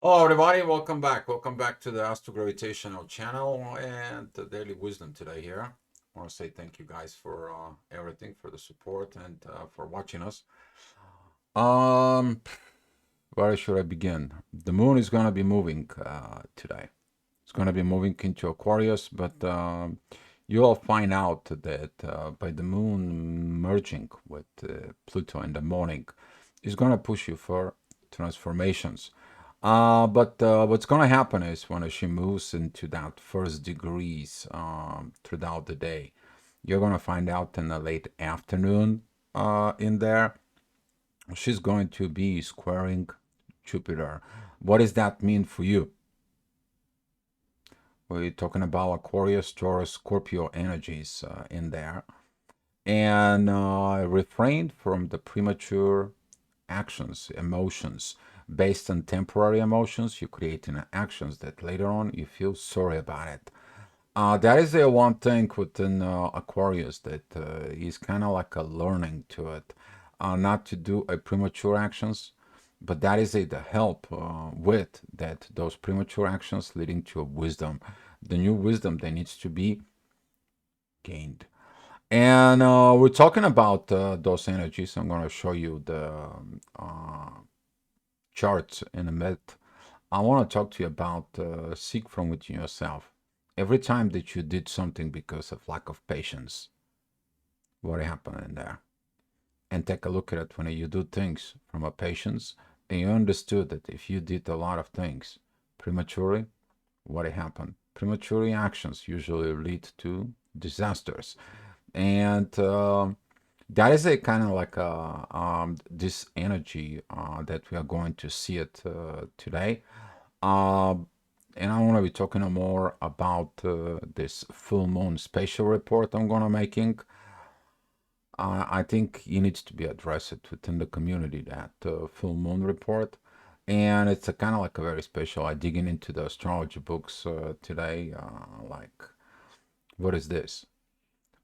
Hello, everybody. Welcome back. Welcome back to the Astro-Gravitational channel and the Daily Wisdom today here. I want to say thank you guys for everything, for the support, and for watching us. Um, where should I begin? The moon is going to be moving today. It's going to be moving into Aquarius, but you'll find out that by the moon merging with Pluto in the morning, it's going to push you for transformations. But what's going to happen is when she moves into that first degrees throughout the day, you're going to find out in the late afternoon in there, she's going to be squaring Jupiter. What does that mean for you? We're talking about Aquarius, Taurus, Scorpio energies in there. And refrain from the premature actions, emotions. Based on temporary emotions, you create actions that later on you feel sorry about it. That is the one thing within Aquarius that is kind of like a learning to it, not to do a premature actions, but that is the help with that those premature actions leading to a wisdom, the new wisdom that needs to be gained. And we're talking about those energies. I'm going to show you the uh, charts in a minute. I want to talk to you about seek from within yourself. Every time that you did something because of lack of patience, what happened in there? And take a look at it when you do things from a patience, and you understood that if you did a lot of things prematurely, what happened? Premature actions usually lead to disasters. And that is a kind of like this energy that we are going to see it today. Uh, and I want to be talking more about this full moon spatial report I'm gonna making. I think it needs to be addressed within the community, that full moon report. And it's a kind of like a very special. I digging into the astrology books today. Like, what is this?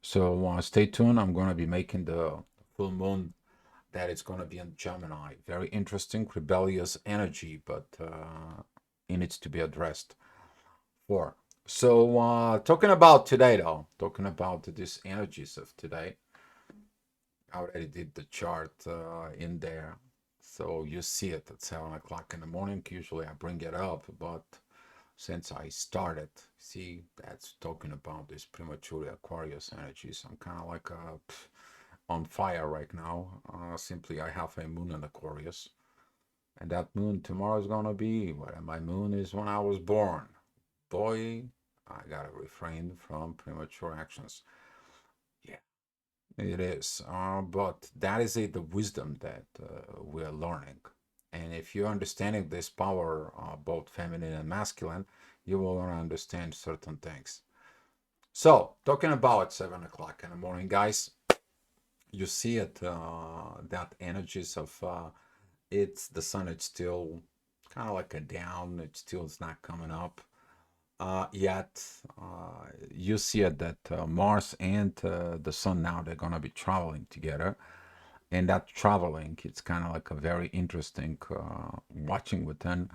So stay tuned. I'm going to be making the full moon that it's going to be in Gemini. Very interesting, rebellious energy, but it needs to be addressed for. So talking about today, though, talking about these energies of today, I already did the chart in there. So you see it at 7 o'clock in the morning. Usually I bring it up, but since I started, see, that's talking about this premature Aquarius energies. I'm kind of like on fire right now. Simply, I have a moon in Aquarius, and that moon tomorrow is gonna be where my moon is when I was born. Boy, I gotta refrain from premature actions. Yeah, it is. But that is the wisdom that we are learning. And if you're understanding this power, both feminine and masculine, you will understand certain things. So, talking about 7 o'clock in the morning, guys, you see it, that energies of it's the sun, it's still kind of like a down, it still is not coming up. Yet, you see it that Mars and the sun now they're gonna be traveling together, and that traveling it's kind of like a very interesting watching within.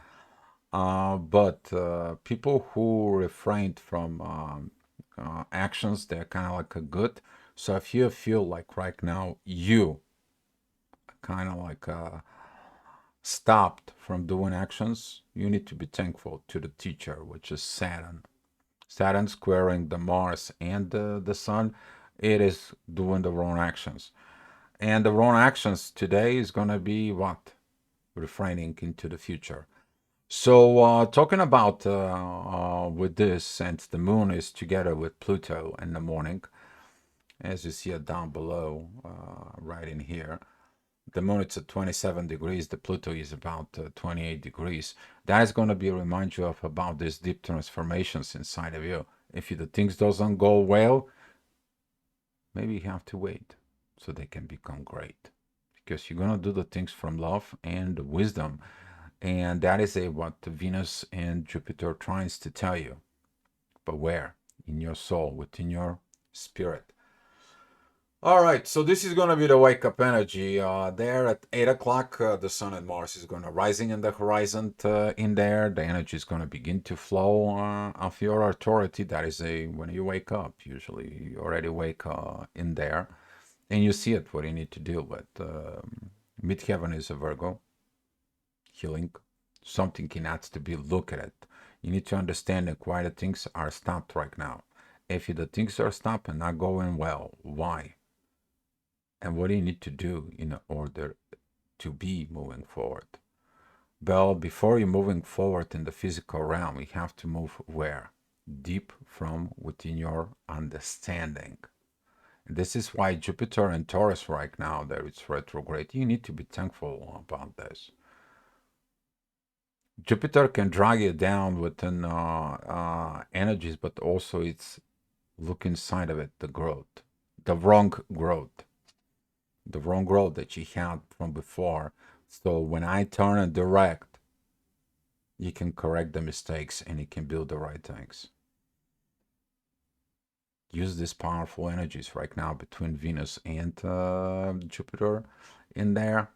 But people who refrained from actions, they're kind of like a good. So if you feel like right now you kind of like stopped from doing actions, you need to be thankful to the teacher, which is Saturn. Saturn squaring the Mars and the Sun, it is doing the wrong actions. And the wrong actions today is going to be what? Refraining into the future. So, talking about with this, since the moon is together with Pluto in the morning, as you see it down below, right in here, the moon is at 27 degrees, the Pluto is about 28 degrees. That is going to be a reminder of about these deep transformations inside of you. If the things doesn't go well, maybe you have to wait so they can become great. Because you're going to do the things from love and wisdom. And that is what Venus and Jupiter tries to tell you. But where? In your soul, within your spirit. All right, so this is going to be the wake up energy. There at 8 o'clock, the Sun and Mars is going to rising in the horizon. In there, the energy is going to begin to flow of your authority. That is a when you wake up. Usually, you already wake in there, and you see it. What you need to deal with. Midheaven is a Virgo healing. Something cannot to be look at it. You need to understand that why the things are stopped right now. If the things are stopped and not going well, why? And what do you need to do in order to be moving forward? Well, before you're moving forward in the physical realm, you have to move where? Deep from within your understanding. And this is why Jupiter and Taurus right now, there it's retrograde. You need to be thankful about this. Jupiter can drag you down within energies, but also it's look inside of it, the growth, the wrong growth. The wrong road that you had from before. So when I turn and direct, you can correct the mistakes and you can build the right things. Use these powerful energies right now between Venus and Jupiter in there,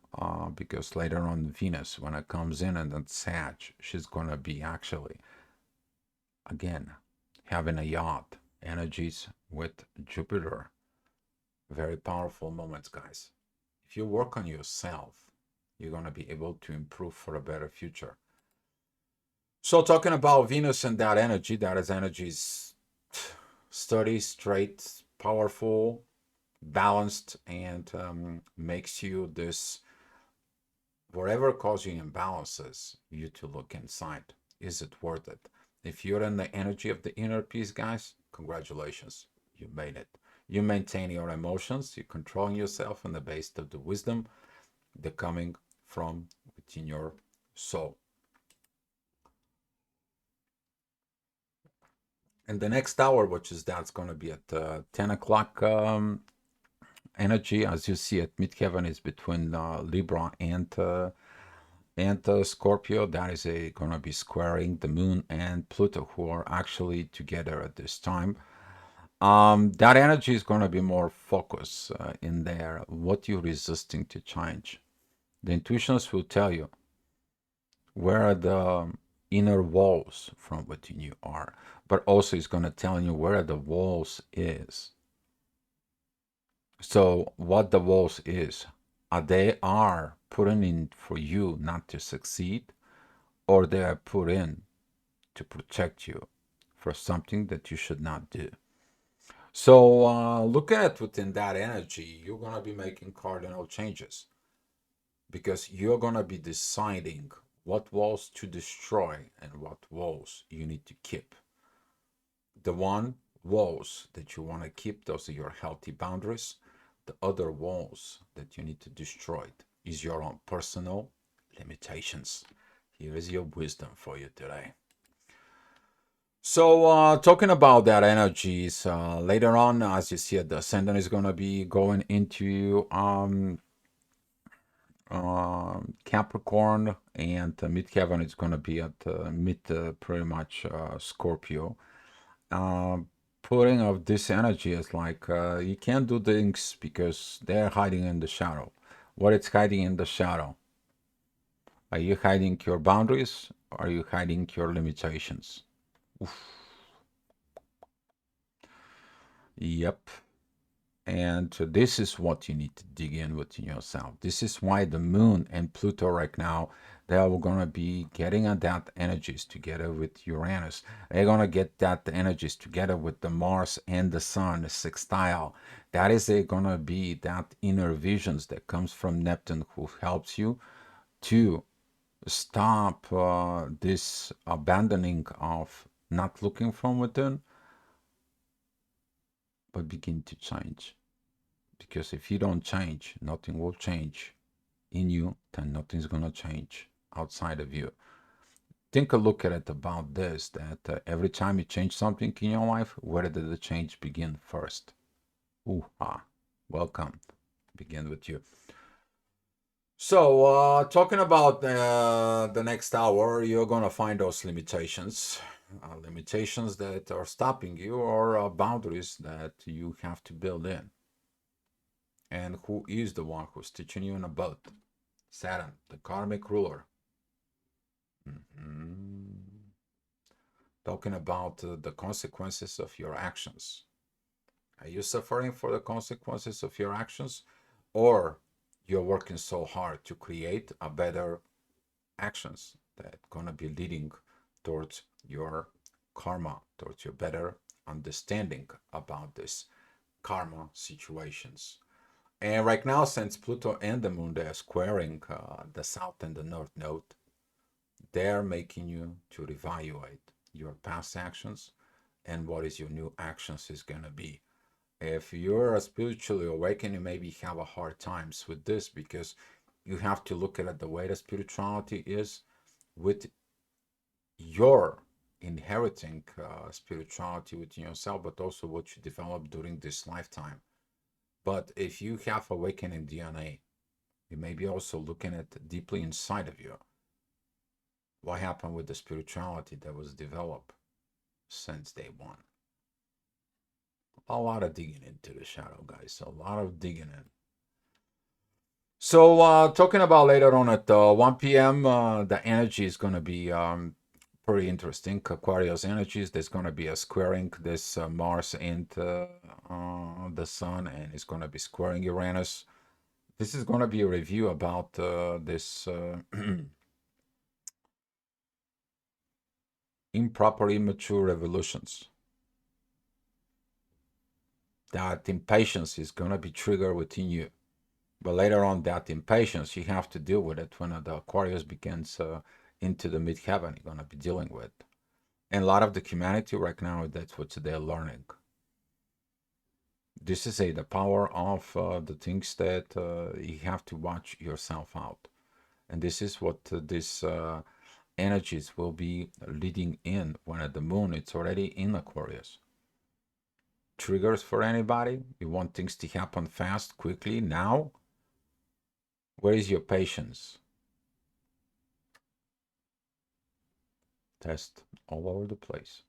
because later on Venus, when it comes in and then Sag, she's gonna be actually again having a yacht energies with Jupiter. Very powerful moments, guys. If you work on yourself, you're going to be able to improve for a better future. So, talking about Venus and that is energies steady, straight, powerful, balanced, and makes you this whatever causing imbalances, you to look inside. Is it worth it? If you're in the energy of the inner peace, guys, congratulations, you made it. You maintain your emotions, you're controlling yourself on the basis of the wisdom that coming from within your soul. And the next hour, which is that's going to be at 10 o'clock energy, as you see at midheaven, is between Libra and Scorpio. That is going to be squaring the Moon and Pluto, who are actually together at this time. That energy is going to be more focused in there. What you're resisting to change. The intuitions will tell you where are the inner walls from within you are, but also it's going to tell you where the walls is. So what the walls is, they are put in for you not to succeed, or they are put in to protect you for something that you should not do. So look at it within that energy. You're going to be making cardinal changes because you're going to be deciding what walls to destroy and what walls you need to keep. The one walls that you want to keep, those are your healthy boundaries. The other walls that you need to destroy is your own personal limitations. Here is your wisdom for you today. So, talking about that energies, later on, as you see, the ascendant is going to be going into Capricorn, and midheaven is going to be at mid pretty much Scorpio. Uh, Putting of this energy is like you can't do things because they're hiding in the shadow. What it's hiding in the shadow? Are you hiding your boundaries? Or are you hiding your limitations? Oof. Yep. And this is what you need to dig in within yourself. This is why the moon and Pluto right now, they are going to be getting at that energies together with Uranus. They're going to get that energies together with the Mars and the Sun, the sextile. That is going to be that inner visions that comes from Neptune, who helps you to stop this abandoning of not looking from within, but begin to change. Because if you don't change, nothing will change in you, then nothing's going to change outside of you. Think a look at it about this, that every time you change something in your life, where did the change begin first? Ooh, welcome. Begin with you. So, talking about the next hour, you're going to find those limitations. Limitations that are stopping you, or boundaries that you have to build in. And who is the one who's teaching you in a boat? Saturn, the karmic ruler. Mhm. Talking about the consequences of your actions. Are you suffering for the consequences of your actions? Or you're working so hard to create a better actions that gonna be leading towards your karma, towards your better understanding about this karma situations. And right now, since Pluto and the Moon they're squaring the South and the North Node, they're making you to evaluate your past actions and what is your new actions is gonna be. If you're spiritually awakened, you maybe have a hard times with this because you have to look at it the way the spirituality is with your inheriting spirituality within yourself, but also what you develop during this lifetime. But if you have awakening DNA, you may be also looking at deeply inside of you what happened with the spirituality that was developed since day one. A lot of digging into the shadow, guys. A lot of digging in. So, talking about later on at 1 p.m., the energy is going to be pretty interesting. Aquarius energies, there's going to be a squaring this Mars and the Sun, and it's going to be squaring Uranus. This is going to be a review about this improper, immature revolutions. That impatience is going to be triggered within you. But later on, that impatience, you have to deal with it when the Aquarius begins into the midheaven. You're going to be dealing with. And a lot of the humanity right now, that's what they're learning. This is the power of the things that you have to watch yourself out. And this is what these energies will be leading in when at the moon, it's already in Aquarius. Triggers for anybody? You want things to happen fast, quickly, now? Where is your patience? Test all over the place.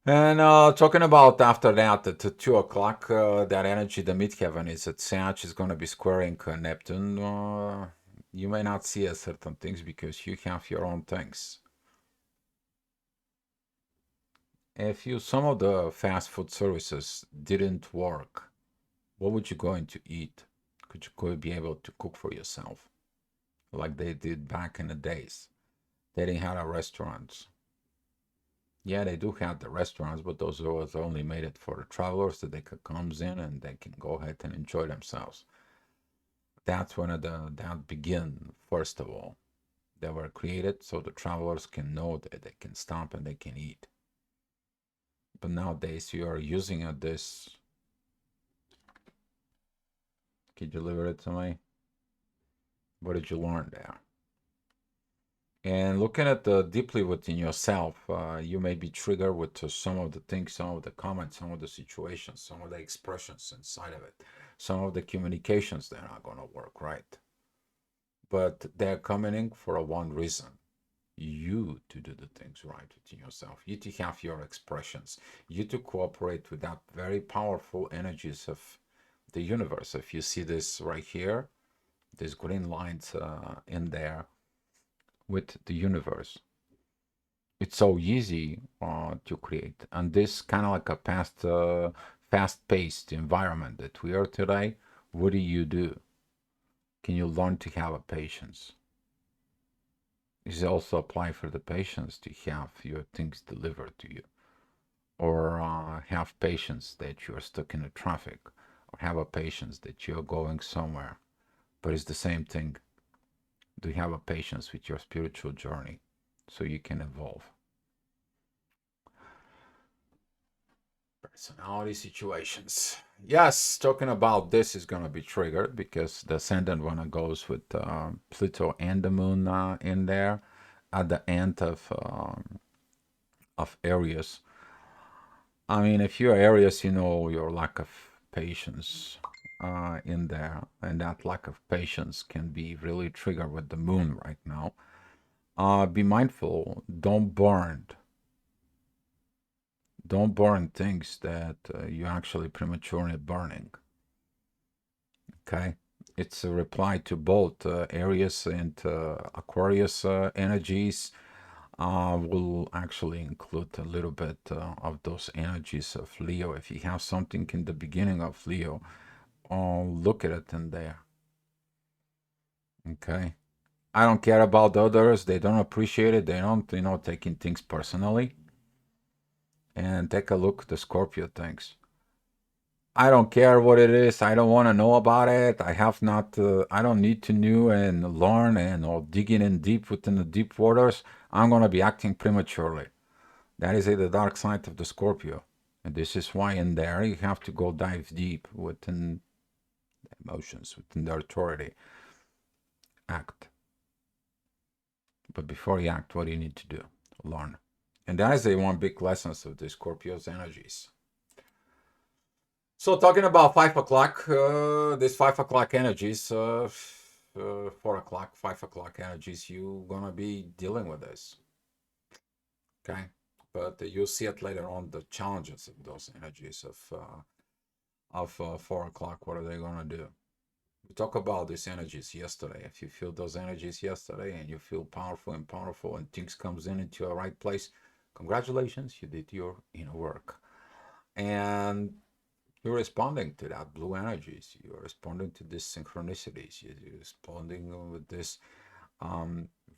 And talking about after that, at 2 o'clock, that energy, the midheaven is at Sag, is going to be squaring Neptune. You may not see certain things because you have your own things. If you some of the fast food services didn't work, what would you going to eat? Could you be able to cook for yourself like they did back in the days? They didn't have a restaurants. Yeah, they do have the restaurants, but those was only made it for the travelers that they could comes in and they can go ahead and enjoy themselves. That's when that begin. First of all, they were created so the travelers can know that they can stop and they can eat. But nowadays you are using this. Can you deliver it to me? What did you learn there? And looking at the deeply within yourself, you may be triggered with some of the things, some of the comments, some of the situations, some of the expressions inside of it, some of the communications that are not going to work right. But they're coming in for a one reason: you to do the things right within yourself, you to have your expressions, you to cooperate with that very powerful energies of the universe. If you see this right here, there's green lines in there with the universe. It's so easy to create. And this kind of like a fast-paced environment that we are today, what do? Can you learn to have a patience? This also apply for the patience to have your things delivered to you, or have patience that you're stuck in the traffic, or have a patience that you're going somewhere. But it's the same thing. Do you have a patience with your spiritual journey so you can evolve? Personality situations. Yes, talking about this is going to be triggered because the ascendant one goes with Pluto and the moon in there at the end of Aries. I mean, if you're Aries, you know your lack of patience in there, and that lack of patience can be really triggered with the moon right now. Be mindful. Don't burn things that you actually prematurely burning. Okay. It's a reply to both Aries and Aquarius energies. Will actually include a little bit of those energies of Leo. If you have something in the beginning of Leo, look at it in there. Okay. I don't care about others. They don't appreciate it. They don't, taking things personally. And take a look at the Scorpio things. I don't care what it is. I don't want to know about it. I have not. I don't need to know and learn and or digging in deep within the deep waters. I'm gonna be acting prematurely. That is the dark side of the Scorpio, and this is why in there you have to go dive deep within emotions, within the authority. Act, but before you act, what do you need to do? Learn, and that is the one big lesson of the Scorpio's energies. So talking about 5 o'clock, this 5 o'clock energies, 4 o'clock, 5 o'clock energies, you're gonna be dealing with this, okay? But you'll see it later on, the challenges of those energies of 4 o'clock. What are they gonna do? We talked about these energies yesterday. If you feel those energies yesterday and you feel powerful and things comes in into a right place, congratulations, you did your inner work. And you're responding to that blue energies. You're responding to these synchronicities. You're responding with this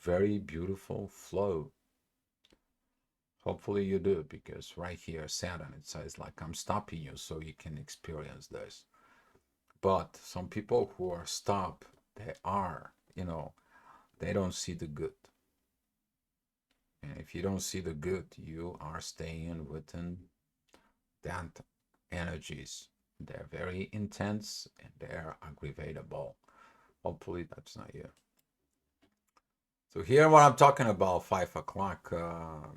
very beautiful flow. Hopefully you do, because right here, Saturn, it says like I'm stopping you so you can experience this. But some people who are stopped, they are, they don't see the good. And if you don't see the good, you are staying within that energies. They're very intense and they're aggravatable. Hopefully that's not you. So here what I'm talking about, 5 o'clock,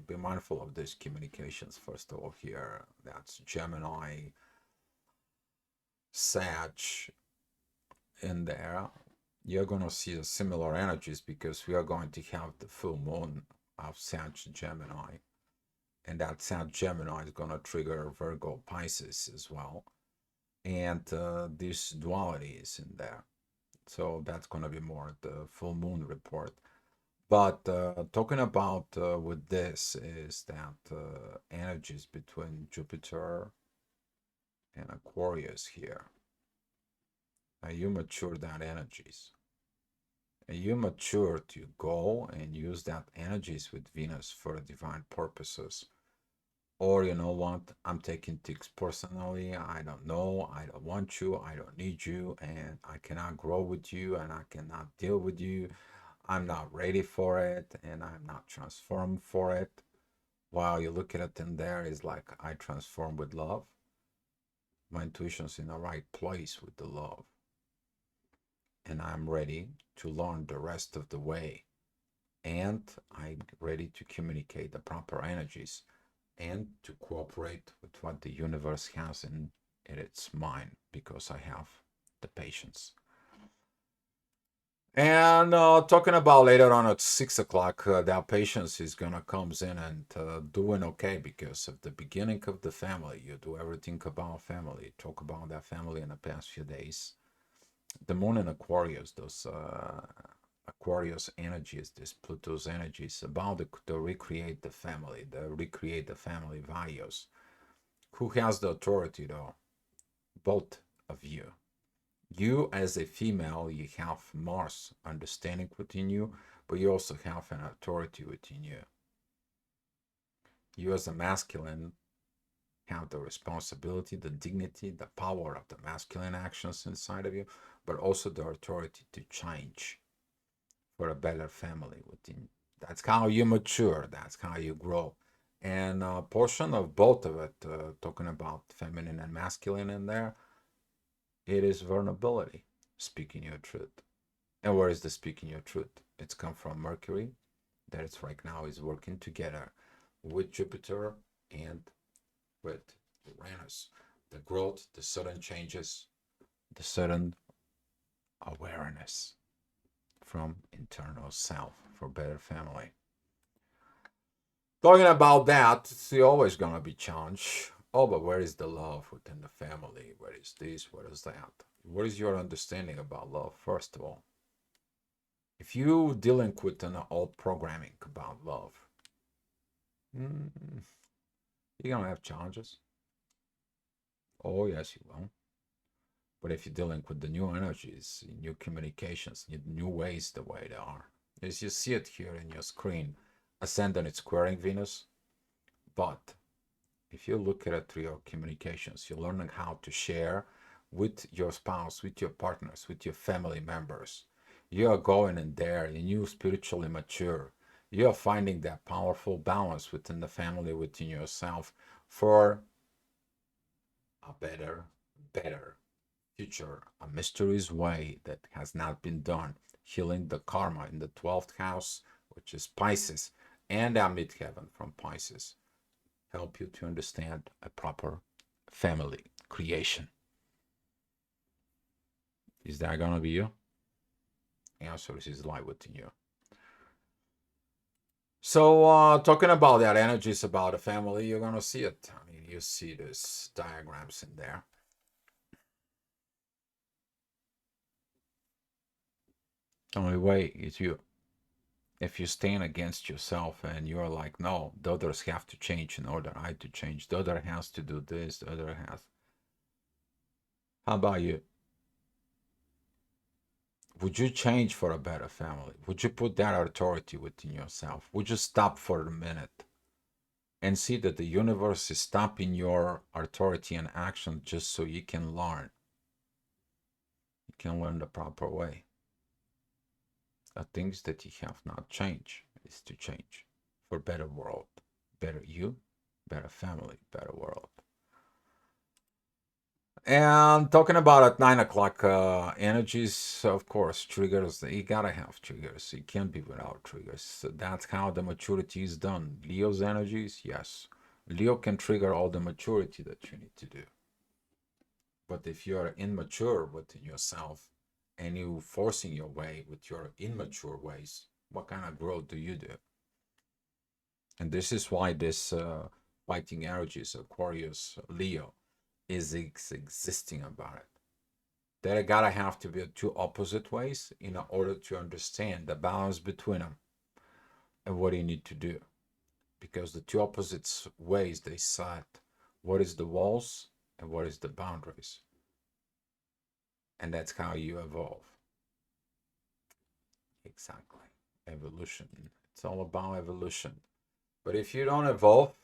be mindful of these communications. First of all, here, that's Gemini, Sag in there. You're going to see the similar energies because we are going to have the full moon of Sag Gemini. And that Sag Gemini is going to trigger Virgo Pisces as well. And this duality is in there. So that's going to be more the full moon report. But talking about with this is that energies between Jupiter and Aquarius here. You mature that energies. And you mature to go and use that energies with Venus for divine purposes. Or you know what? I'm taking things personally. I don't know. I don't want you. I don't need you. And I cannot grow with you. And I cannot deal with you. I'm not ready for it. And I'm not transformed for it. While you look at it in there, is like I transform with love. My intuition's in the right place with the love. And I'm ready to learn the rest of the way. And I'm ready to communicate the proper energies and to cooperate with what the universe has in its mind because I have the patience. And talking about later on at 6 o'clock, that patience is gonna comes in and doing okay because of the beginning of the family. You do everything about family. Talk about that family in the past few days. The moon in Aquarius, those Aquarius energies, this Pluto's energies, about to recreate the family, recreate the family values. Who has the authority though? Both of you. You as a female, you have Mars understanding within you, but you also have an authority within you. You as a masculine have the responsibility, the dignity, the power of the masculine actions inside of you, but also the authority to change for a better family within. That's how you mature. That's how you grow. And a portion of both of it, talking about feminine and masculine in there, it is vulnerability, speaking your truth. And where is the speaking your truth? It's come from Mercury, that it's right now is working together with Jupiter and with Uranus. The growth, the sudden changes, the sudden awareness from internal self for better family. Talking about that, it's always gonna be challenge. Oh, but where is the love within the family? Where is this? Where is that? What is your understanding about love, first of all? If you dealing with an old programming about love, mm, you're gonna have challenges. Oh yes, you will. But if you're dealing with the new energies, new communications, new ways the way they are, as you see it here in your screen, ascendant is squaring Venus. But if you look at it through your communications, you're learning how to share with your spouse, with your partners, with your family members. You are going in there, and you spiritually mature. You are finding that powerful balance within the family, within yourself, for a better future, a mysterious way that has not been done, healing the karma in the 12th house, which is Pisces, and our midheaven from Pisces, help you to understand a proper family creation. Is that gonna be you? Answer is light within you. So talking about that energies about a family, you're gonna see it. I mean, you see these diagrams in there. The only way is you. If you stand against yourself and you're like, no, the others have to change in order I to change, the other has to do this, the other has. How about you? Would you change for a better family? Would you put that authority within yourself? Would you stop for a minute and see that the universe is stopping your authority and action just so you can learn? You can learn the proper way. The things that you have not changed is to change for better world, better you, better family, better world. And talking about at 9 o'clock energies, of course, triggers, you gotta have triggers. You can't be without triggers. So that's how the maturity is done. Leo's energies, yes. Leo can trigger all the maturity that you need to do. But if you're immature within yourself and you forcing your way with your immature ways, what kind of growth do you do? And this is why this fighting energies, Aquarius, Leo, is existing about it. There gotta have to be two opposite ways in order to understand the balance between them and what you need to do. Because the two opposite ways they set what is the walls and what is the boundaries. And that's how you evolve. Exactly. Evolution. It's all about evolution. But if you don't evolve,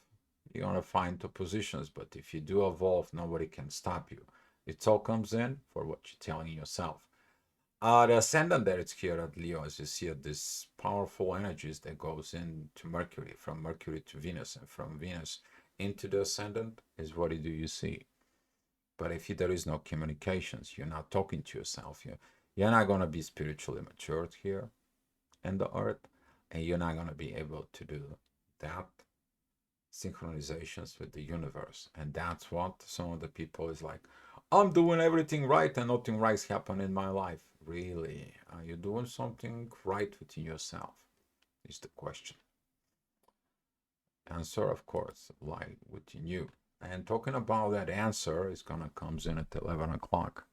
you're gonna find two positions. But if you do evolve, nobody can stop you. It all comes in for what you're telling yourself. The ascendant that it's here at Leo, as you see it, this powerful energies that goes into Mercury, from Mercury to Venus, and from Venus into the ascendant is what do you see. But if there is no communications, you're not talking to yourself, you're not going to be spiritually matured here in the earth, and you're not going to be able to do that synchronizations with the universe. And that's what some of the people is like, I'm doing everything right and nothing right's happened in my life. Really? Are you doing something right within yourself? Is the question. Answer, of course, lie within you. And talking about that answer is gonna comes in at 11 o'clock.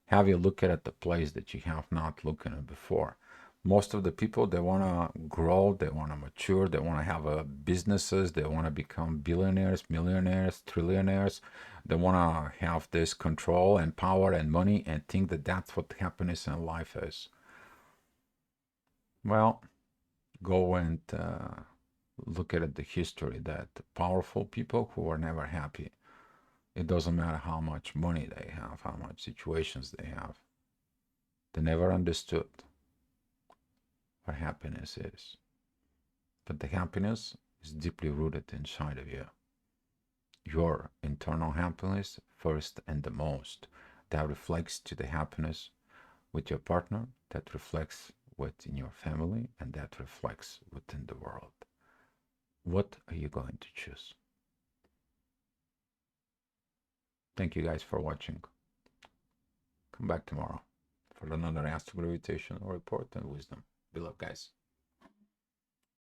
Have you look at the place that you have not looked at before? Most of the people, they want to grow, they want to mature, they want to have businesses, they want to become billionaires, millionaires, trillionaires. They want to have this control and power and money and think that that's what happiness in life is. Well, go and look at the history that powerful people who are never happy. It doesn't matter how much money they have, how much situations they have. They never understood what happiness is. But the happiness is deeply rooted inside of you. Your internal happiness, first and the most, that reflects to the happiness with your partner, that reflects within your family, and that reflects within the world. What are you going to choose? Thank you guys for watching. Come back tomorrow for another astro gravitational report and wisdom. Beloved guys.